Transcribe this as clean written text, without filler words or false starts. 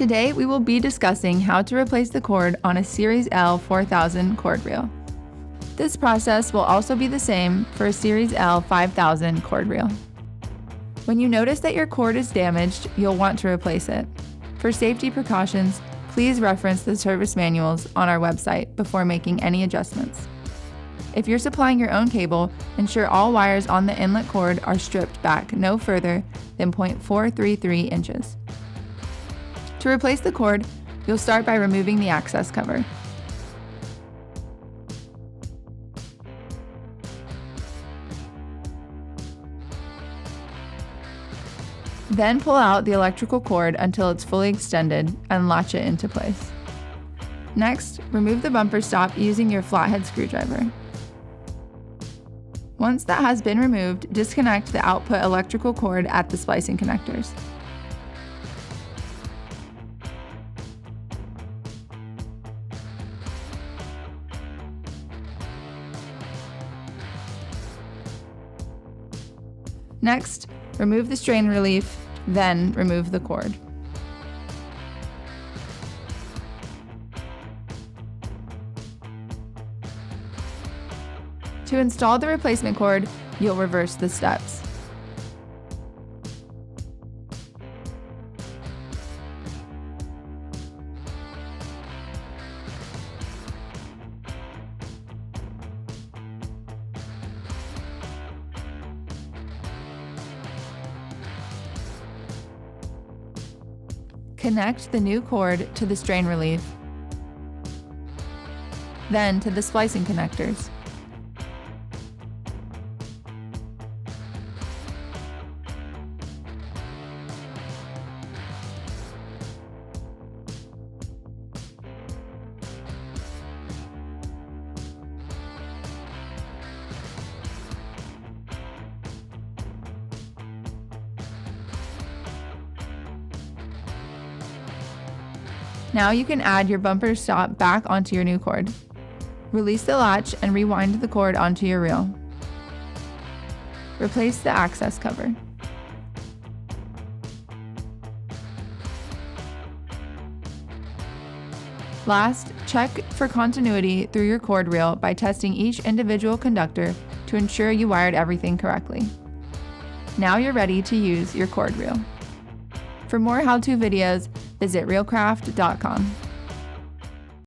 Today, we will be discussing how to replace the cord on a Series L 4000 cord reel. This process will also be the same for a Series L 5000 cord reel. When you notice that your cord is damaged, you'll want to replace it. For safety precautions, please reference the service manuals on our website before making any adjustments. If you're supplying your own cable, ensure all wires on the inlet cord are stripped back no further than 0.433 inches. To replace the cord, you'll start by removing the access cover. Then pull out the electrical cord until it's fully extended and latch it into place. Next, remove the bumper stop using your flathead screwdriver. Once that has been removed, disconnect the output electrical cord at the splicing connectors. Next, remove the strain relief, then remove the cord. To install the replacement cord, you'll reverse the steps. Connect the new cord to the strain relief, then to the splicing connectors. Now you can add your bumper stop back onto your new cord. Release the latch and rewind the cord onto your reel. Replace the access cover. Last, check for continuity through your cord reel by testing each individual conductor to ensure you wired everything correctly. Now you're ready to use your cord reel. For more how-to videos, visit reelcraft.com.